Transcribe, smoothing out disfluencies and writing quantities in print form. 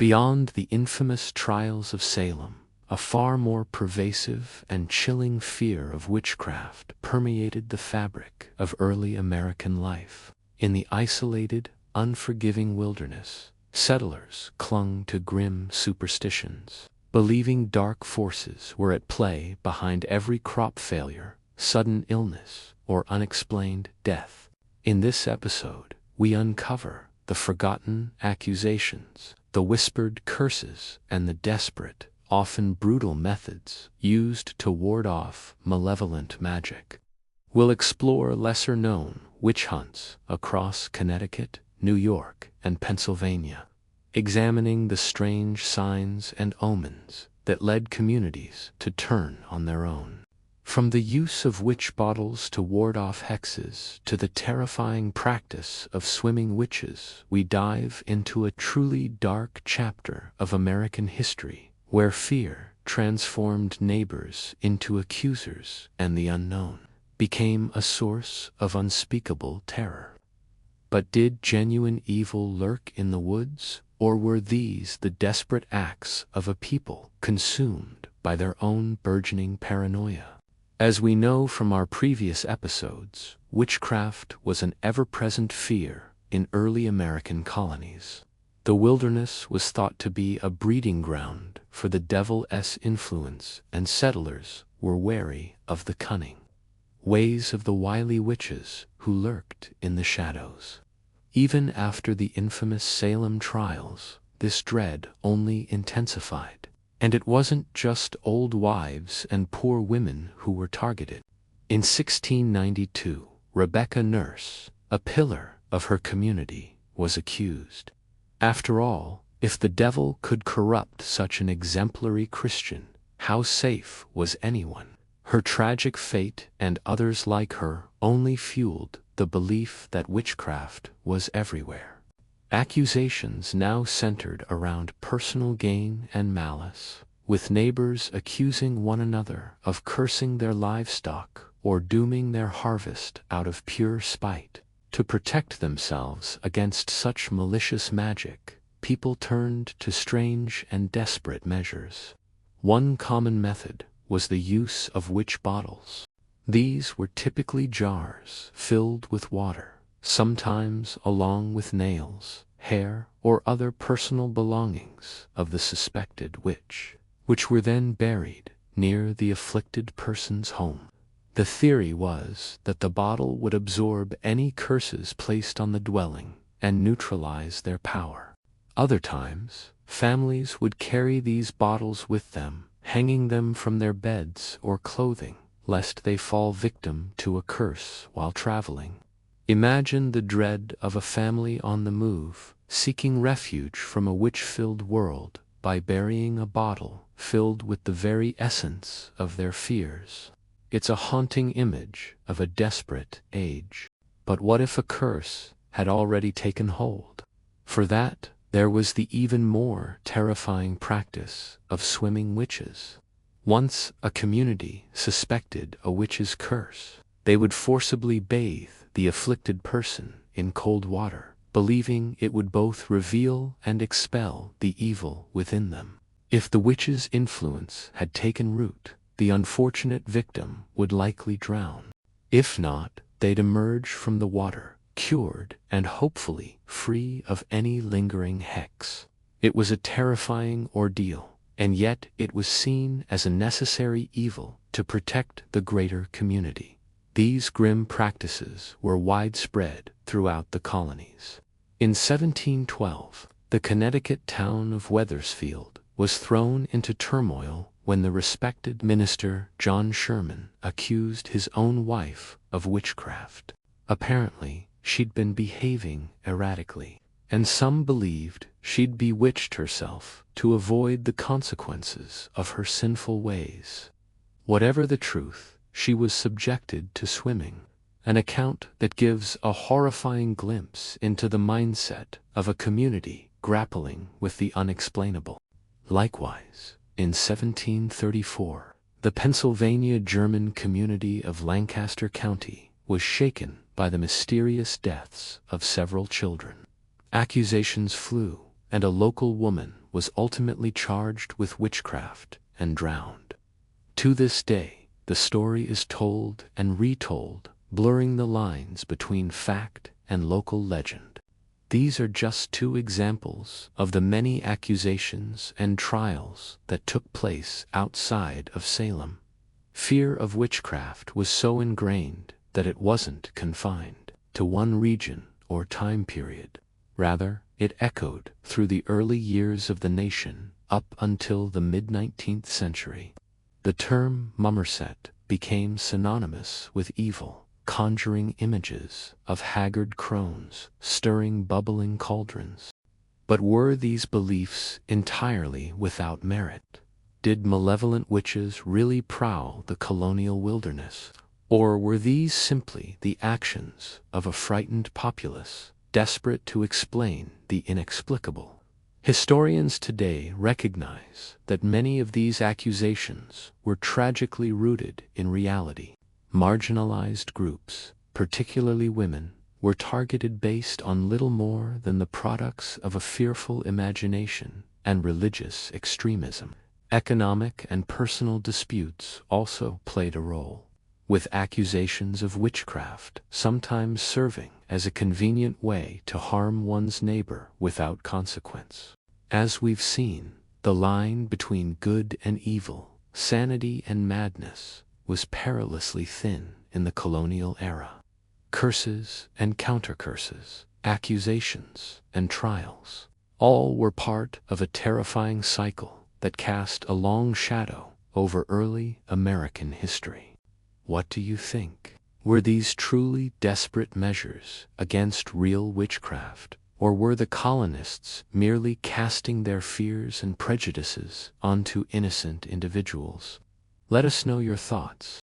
Beyond the infamous trials of Salem, a far more pervasive and chilling fear of witchcraft permeated the fabric of early American life. In the isolated, unforgiving wilderness, settlers clung to grim superstitions, believing dark forces were at play behind every crop failure, sudden illness, or unexplained death. In this episode, we uncover the forgotten accusations, the whispered curses, and the desperate, often brutal methods used to ward off malevolent magic. We'll explore lesser-known witch hunts across Connecticut, New York, and Pennsylvania, examining the strange signs and omens that led communities to turn on their own. From the use of witch bottles to ward off hexes to the terrifying practice of swimming witches, we dive into a truly dark chapter of American history, where fear transformed neighbors into accusers and the unknown became a source of unspeakable terror. But did genuine evil lurk in the woods, or were these the desperate acts of a people consumed by their own burgeoning paranoia? As we know from our previous episodes, witchcraft was an ever-present fear in early American colonies. The wilderness was thought to be a breeding ground for the devil's influence, and settlers were wary of the cunning ways of the wily witches who lurked in the shadows. Even after the infamous Salem trials, this dread only intensified. And it wasn't just old wives and poor women who were targeted. In 1692, Rebecca Nurse, a pillar of her community, was accused. After all, if the devil could corrupt such an exemplary Christian, how safe was anyone? Her tragic fate and others like her only fueled the belief that witchcraft was everywhere. Accusations now centered around personal gain and malice, with neighbors accusing one another of cursing their livestock or dooming their harvest out of pure spite. To protect themselves against such malicious magic, people turned to strange and desperate measures. One common method was the use of witch bottles. These were typically jars filled with water, sometimes along with nails, hair, or other personal belongings of the suspected witch, which were then buried near the afflicted person's home. The theory was that the bottle would absorb any curses placed on the dwelling and neutralize their power. Other times, families would carry these bottles with them, hanging them from their beds or clothing, lest they fall victim to a curse while traveling. Imagine the dread of a family on the move, seeking refuge from a witch-filled world by burying a bottle filled with the very essence of their fears. It's a haunting image of a desperate age. But what if a curse had already taken hold? For that, there was the even more terrifying practice of swimming witches. Once a community suspected a witch's curse, they would forcibly bathe the afflicted person in cold water, believing it would both reveal and expel the evil within them. If the witch's influence had taken root, the unfortunate victim would likely drown. If not, they'd emerge from the water, cured and hopefully free of any lingering hex. It was a terrifying ordeal, and yet it was seen as a necessary evil to protect the greater community. These grim practices were widespread throughout the colonies. In 1712, the Connecticut town of Wethersfield was thrown into turmoil when the respected minister John Sherman accused his own wife of witchcraft. Apparently, she'd been behaving erratically, and some believed she'd bewitched herself to avoid the consequences of her sinful ways. Whatever the truth, she was subjected to swimming, an account that gives a horrifying glimpse into the mindset of a community grappling with the unexplainable. Likewise, in 1734, the Pennsylvania German community of Lancaster County was shaken by the mysterious deaths of several children. Accusations flew, and a local woman was ultimately charged with witchcraft and drowned. To this day, the story is told and retold, blurring the lines between fact and local legend. These are just two examples of the many accusations and trials that took place outside of Salem. Fear of witchcraft was so ingrained that it wasn't confined to one region or time period. Rather, it echoed through the early years of the nation up until the mid-19th century. The term Mummerset became synonymous with evil, conjuring images of haggard crones stirring bubbling cauldrons. But were these beliefs entirely without merit? Did malevolent witches really prowl the colonial wilderness? Or were these simply the actions of a frightened populace, desperate to explain the inexplicable? Historians today recognize that many of these accusations were tragically rooted in reality. Marginalized groups, particularly women, were targeted based on little more than the products of a fearful imagination and religious extremism. Economic and personal disputes also played a role, with accusations of witchcraft sometimes serving as a convenient way to harm one's neighbor without consequence. As we've seen, the line between good and evil, sanity and madness, was perilously thin in the colonial era. Curses and counter-curses, accusations and trials, all were part of a terrifying cycle that cast a long shadow over early American history. What do you think? Were these truly desperate measures against real witchcraft, or were the colonists merely casting their fears and prejudices onto innocent individuals? Let us know your thoughts.